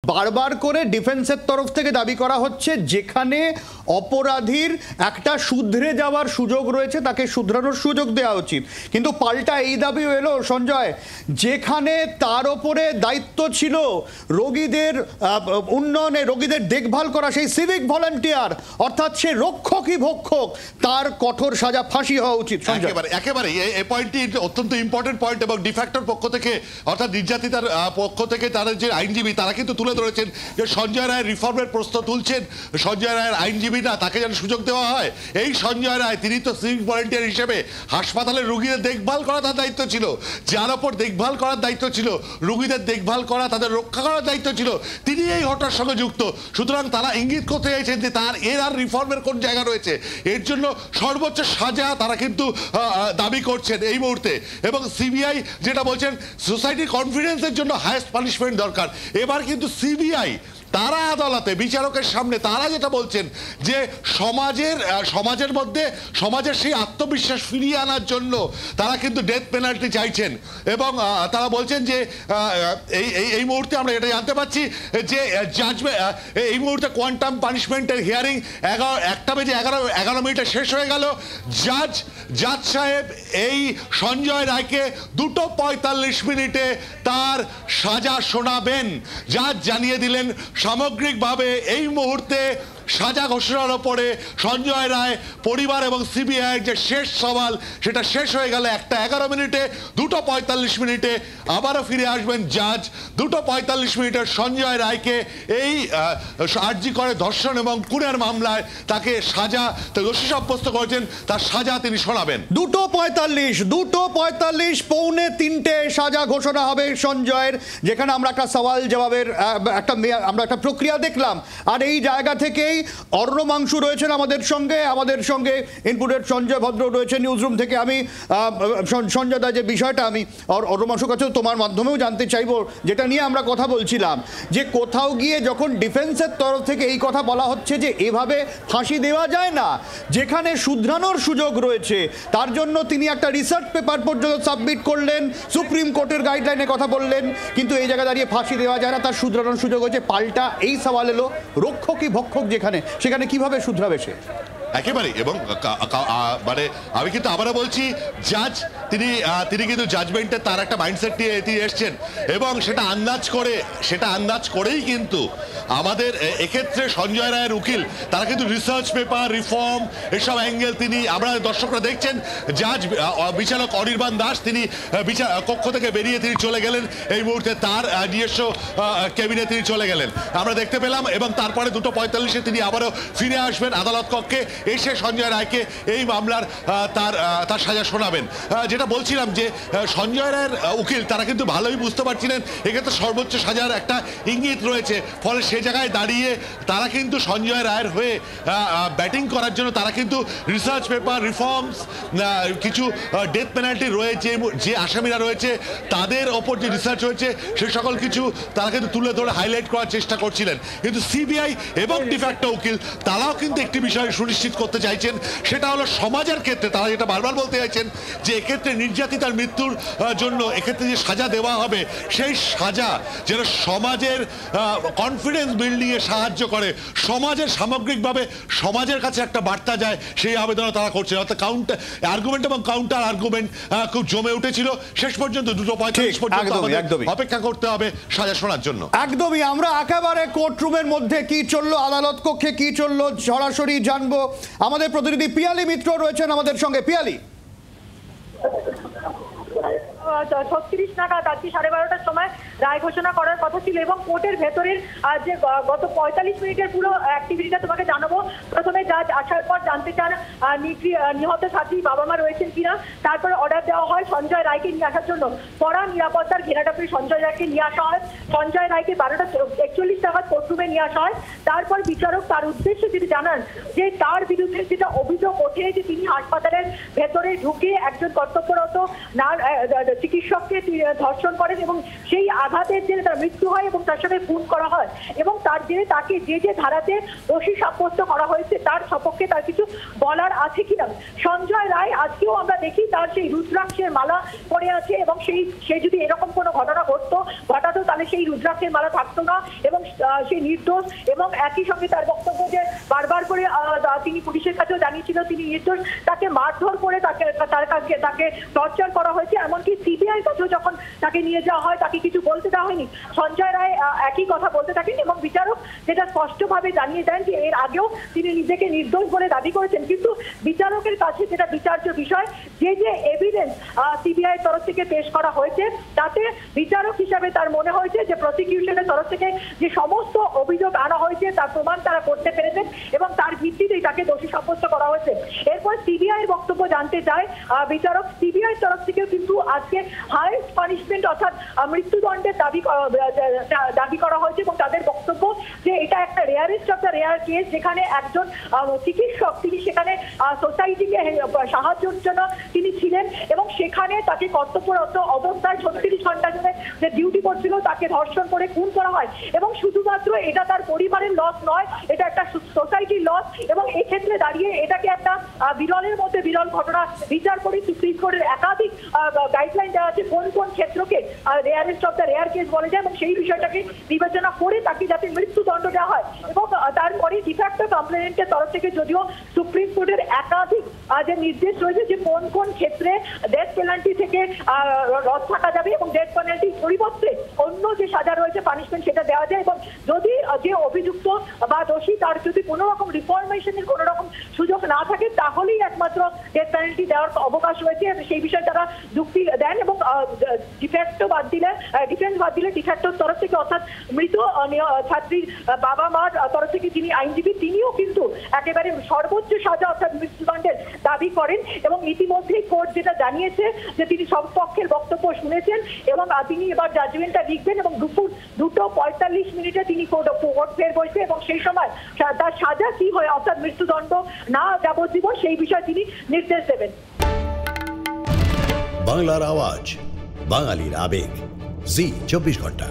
বারবার করে ডিফেন্সের তরফ থেকে দাবি করা হচ্ছে যেখানে অপরাধীর একটা শুধরে যাওয়ার সুযোগ রয়েছে তাকে শুধরানোর সুযোগ দেওয়া উচিত, কিন্তু পাল্টা এই দাবিও এলো সঞ্জয় যেখানে তার ওপরে দায়িত্ব ছিল রোগীদের উন্নয়নে, রোগীদের দেখভাল করা, সেই সিভিক ভলান্টিয়ার অর্থাৎ সে রক্ষকই ভক্ষক, তার কঠোর সাজা ফাঁসি হওয়া উচিত। একেবারে এই পয়েন্টটি অত্যন্ত ইম্পর্টেন্ট পয়েন্ট এবং ডিফ্যাক্টর পক্ষ থেকে অর্থাৎ নির্যাতিতার পক্ষ থেকে তাদের যে আইনজীবী তারা কিন্তু তুলে ধরেছেন যে সঞ্জয় রায় রিফর্মের প্রস্তাব তুলছেন, সঞ্জয় রায়ের আইনজীবী না তাকে যেন সুযোগ দেওয়া হয়। এই সঞ্জয় রায় তিনি তো সিভিক ভলান্টিয়ার হিসেবে হাসপাতালের রোগীদের দেখভাল করা তার দায়িত্ব ছিল, যার ওপর দেখভাল করার দায়িত্ব ছিল, রোগীদের দেখভাল করা তাদের রক্ষা করার দায়িত্ব ছিল, তিনি এই ঘটনার সঙ্গে যুক্ত। সুতরাং তারা ইঙ্গিত করতে চাইছেন যে তার আর রিফর্মের কোন জায়গা রয়েছে, এর জন্য সর্বোচ্চ সাজা তারা কিন্তু দাবি করছেন এই মুহূর্তে। এবং সিবিআই যেটা বলছেন সোসাইটির কনফিডেন্সের জন্য হাইয়েস্ট পানিশমেন্ট দরকার। এবার কিন্তু সিবিআই তারা আদালতে বিচারকের সামনে তারা যেটা বলছেন যে সমাজের মধ্যে সমাজের সেই আত্মবিশ্বাস ফিরিয়ে আনার জন্য তারা কিন্তু ডেথ পেনাল্টি চাইছেন। এবং তারা বলছেন যে এই মুহূর্তে আমরা এটা জানতে পাচ্ছি যে এই মুহূর্তে কোয়ান্টাম পানিশমেন্টের হিয়ারিং 1:11 শেষ হয়ে গেল। জাজ সাহেব এই সঞ্জয় রায়কে 2:45 তার সাজা শোনাবেন। জাজ জানিয়ে দিলেন সামগ্রিকভাবে এই মুহূর্তে সাজা ঘোষণার ওপরে সঞ্জয় রায় পরিবার এবং সিবিআইয়ের যে শেষ সওয়াল সেটা শেষ হয়ে গেল 1:11। 2:45 আবারও ফিরে আসবেন জাজ। 2:45 সঞ্জয় রায়কে এই আর্জি করে ধর্ষণ এবং খুনের মামলায় তাকে সাজা দোষী সাব্যস্ত করেছেন, তার সাজা তিনি শোনাবেন। 2:45 পৌনে 3টে সাজা ঘোষণা হবে সঞ্জয়ের, যেখানে আমরা একটা সওয়াল জবাবের আমরা একটা প্রক্রিয়া দেখলাম। আর এই জায়গা থেকেই অর্ণমাংশু রয়েছেন আমাদের সঙ্গে ইনপুটের সঞ্জয় ভদ্র রয়েছে নিউজরুম থেকে। আমি সঞ্জয় দা যে বিষয়টা আমি অর্ণমাংশুর কাছে তোমার মাধ্যমেও জানতে চাইবো, যেটা নিয়ে আমরা কথা বলছিলাম যে কোথাও গিয়ে যখন ডিফেন্সের তরফ থেকে এই কথা বলা হচ্ছে যে এভাবে ফাঁসি দেওয়া যায় না, যেখানে শুধরানোর সুযোগ রয়েছে, তার জন্য তিনি একটা রিসার্চ পেপার পর্যন্ত সাবমিট করলেন, সুপ্রিম কোর্টের গাইডলাইনে কথা বললেন, কিন্তু এই জায়গায় দাঁড়িয়ে ফাঁসি দেওয়া যায় না, তার শুধরানোর সুযোগ হয়েছে। পাল্টা এই সওয়াল এলো রক্ষকই ভক্ষক সেখানে কিভাবে শুধরাবে সে? একেবারে। এবং মানে আমি কিন্তু আবারও বলছি জাজ তিনি কিন্তু জাজমেন্টে তার একটা মাইন্ডসেট নিয়ে তিনি এসছেন এবং সেটা আন্দাজ করেই কিন্তু আমাদের এক্ষেত্রে সঞ্জয় রায়ের উকিল তারা কিন্তু রিসার্চ পেপার রিফর্ম এসব অ্যাঙ্গেল আমরা দর্শকরা দেখছেন। জাজ বিচারক অনির্বাণ দাস তিনি বিচার কক্ষ থেকে বেরিয়ে তিনি চলে গেলেন, এই মুহূর্তে তার নিজস্ব কেবিনে তিনি চলে গেলেন আমরা দেখতে পেলাম। এবং তারপরে 2:45 তিনি আবারও ফিরে আসবেন আদালত কক্ষে, এসে সঞ্জয় রায়কে এই মামলার তার সাজা শোনাবেন। যেটা বলছিলাম যে সঞ্জয় রায়ের উকিল তারা কিন্তু ভালোই বুঝতে পারছিলেন এক্ষেত্রে সর্বোচ্চ সাজার একটা ইঙ্গিত রয়েছে, ফলে সে জায়গায় দাঁড়িয়ে তারা কিন্তু সঞ্জয় রায়ের হয়ে ব্যাটিং করার জন্য তারা কিন্তু রিসার্চ পেপার রিফর্মস, কিছু ডেথ পেনাল্টি রয়েছে, যে আসামিরা রয়েছে তাদের ওপর যে রিসার্চ হয়েছে সে সকল কিছু তারা কিন্তু তুলে ধরে হাইলাইট করার চেষ্টা করছিলেন। কিন্তু সিবিআই এবং ডিফ্যাক্টো উকিল তারাও কিন্তু একটি বিষয় সুনিশ্চিত করতে চাইছেন, সেটা হলো সমাজের ক্ষেত্রে তারা যেটা বারবার বলতে চাইছেন যে এক্ষেত্রে নির্যাতিতার মৃত্যুর জন্য এক্ষেত্রে যে সাজা দেওয়া হবে সেই সাজা যেন সমাজের কনফিডেন্স বিল্ডিংয়ে সাহায্য করে, সমাজের সামগ্রিকভাবে সমাজের কাছে একটা বার্তা যায়, সেই আবেদন তারা করছে। অর্থাৎ আর্গুমেন্ট এবং কাউন্টার আর্গুমেন্ট খুব জমে উঠেছিল। শেষ পর্যন্ত 2:45 পর্যন্ত অপেক্ষা করতে হবে সাজা শোনার জন্য। একদমই আমরা একেবারে কোর্টরুমের মধ্যে কি চললো, আদালত কক্ষে কি চললো সরাসরি জানবো। আমাদের প্রতিনিধি পিয়ালি মিত্র রয়েছেন আমাদের সঙ্গে। পিয়ালি, 36 নাগাদ আজকে 12:30টার সময় রায় ঘোষণা করার কথা ছিল এবং কোর্টের ভেতরের যে গত 45 মিনিটের পুরো অ্যাক্টিভিটিটা তোমাকে জানাবো। প্রথমে জাজ আসার পর জানতে চান নিহত ছাত্রীর বাবা মা রয়েছেন কিনা, তারপরে অর্ডার দেওয়া হয় সঞ্জয় রায়কে নিয়ে আসার জন্য। কড়া নিরাপত্তার ঘেরাটোপে সঞ্জয় রায়কে নিয়ে আসা হয়। সঞ্জয় রায়কে 12:41 নাগাদ কোর্টরুমে নিয়ে আসা হয়। তারপর বিচারক তার উদ্দেশ্যে যেটি জানান যে তার বিরুদ্ধে যেটা অভিযোগ ওঠে যে তিনি হাসপাতালের ভেতরে ঢুকে একজন কর্তব্যরত চিকিৎসককে ধর্ষণ করেন এবং সেই আঘাতের জেরে তার মৃত্যু হয় এবং তার সঙ্গে খুন করা হয় এবং তার জেরে তাকে যে ধারাতে দোষী সাব্যস্ত করা হয়েছে তার সপক্ষে তার কিছু বলার আছে কিনা। সঞ্জয় রায় আজকেও আমরা দেখি তার সেই রুদ্রাক্ষের মালা পরে আছে এবং সে যদি এরকম কোনো ঘটনা ঘটাতো তাহলে সেই রুদ্রাক্ষের মালা থাকতো না এবং সেই নির্দোষ এবং একই সঙ্গে তার বক্তব্য যে বারবার করে তিনি পুলিশের কাছেও জানিয়েছিল তিনি নির্দোষ, তাকে মারধর করে তাকে টর্চার করা হয়েছে, এমনকি সিবিআই কাছেও যখন তাকে নিয়ে যাওয়া হয় তাকে কিছু বলতে দেওয়া হয়নি। সঞ্জয় রায় একই কথা বলতে থাকেন এবং বিচারক যেটা স্পষ্টভাবে জানিয়ে দেন যে এর আগেও তিনি নিজেকে নির্দোষ বলে দাবি করেছেন, কিন্তু বিচারকের কাছে যেটা বিচার্য বিষয় যে এভিডেন্স সিবিআই তরফ থেকে পেশ করা হয়েছে তাতে বিচারক হিসাবে তার মনে হয়েছে যে প্রসিকিউশনের তরফ থেকে যে সমস্ত অভিযোগ আনা হয়েছে তার প্রমাণ তারা করতে পেরেছেন এবং তার ভিত্তিতেই তাকে দোষী সাব্যস্ত করা হয়েছে। এরপর সিবিআই এর বক্তব্য জানতে চায় বিচারক। সিবিআই তরফ থেকেও কিন্তু আজকে হাইয়েস্ট পানিশমেন্ট অর্থাৎ মৃত্যুদণ্ডের দাবি করা হয়েছে এবং তাদের বক্তব্য যে এটা একটা rarest of the rare case যেখানে একজন চিকিৎসক তিনি সেখানে সোসাইটিকে সাহায্যের জন্য তিনি ছিলেন এবং সেখানে তাকে কর্তব্যরত অবস্থায় 36 ঘন্টা ধরে যে ডিউটি করছিল তাকে ধর্ষণ করে খুন করা হয় এবং শুধুমাত্র এটা তার পরিবারের লস নয়, এটা একটা সোসাইটির লস এবং এই ক্ষেত্রে দাঁড়িয়ে এটাকে একটা বিরলের মধ্যে বিরল ঘটনা বিচার করে সুপ্রিম কোর্টের একাধিক গাইডলাইন দেওয়া আছে কোন কোন ক্ষেত্রকে rarest of the rare case বলে যায় এবং সেই বিষয়টাকে বিবেচনা করে তাকে যাতে মৃত্যুদণ্ড দেওয়া হয় এবং তারপরে ডিফ্যাক্টো কমপ্লেনেন্টের তরফ থেকে যদিও সুপ্রিম কোর্টের একাধিক যে নির্দেশ রয়েছে যে কোন কোন ক্ষেত্রে ডেথ পেনাল্টি থেকে রদ থাকা যাবে এবং ডেথ পেনাল্টির পরিবর্তে অন্য যে সাজা রয়েছে পানিশমেন্ট সেটা দেওয়া যায় এবং যদি যে অভিযুক্ত বা দোষী তার যদি কোনো রকম রিফরমেশনের কোনো রকম সুযোগ না থাকে তাহলেই একমাত্র ডেথ পেনাল্টি দেওয়ার অবকাশ রয়েছে, সেই বিষয়ে তারা যুক্তি দেন এবং ডিফেন্স বাদ দিলে ডিফ্যাক্টোর তরফ থেকে অর্থাৎ মৃত ছাত্রীর বাবা মার তরফ থেকে যিনি আইনজীবী তিনিও কিন্তু একেবারে সর্বোচ্চ সাজা অর্থাৎ মৃত্যুদণ্ডের দাবি করেন এবং ইতিমধ্যেই কোর্ট যেটা জানিয়েছে যে তিনি সব পক্ষের বক্তব্য শুনেছেন এবং তিনি এবার জাজমেন্টটা লিখবেন এবং দুপুর 2:45 তিনি কোর্ট ফের বসবে এবং সেই সময় তার সাজা কি হয় অর্থাৎ মৃত্যুদণ্ড না যাবজ্জীবন সেই বিষয়ে তিনি নির্দেশ দেবেন। বাংলার আওয়াজ, বাঙালির আবেগ, জি 24 ঘন্টা।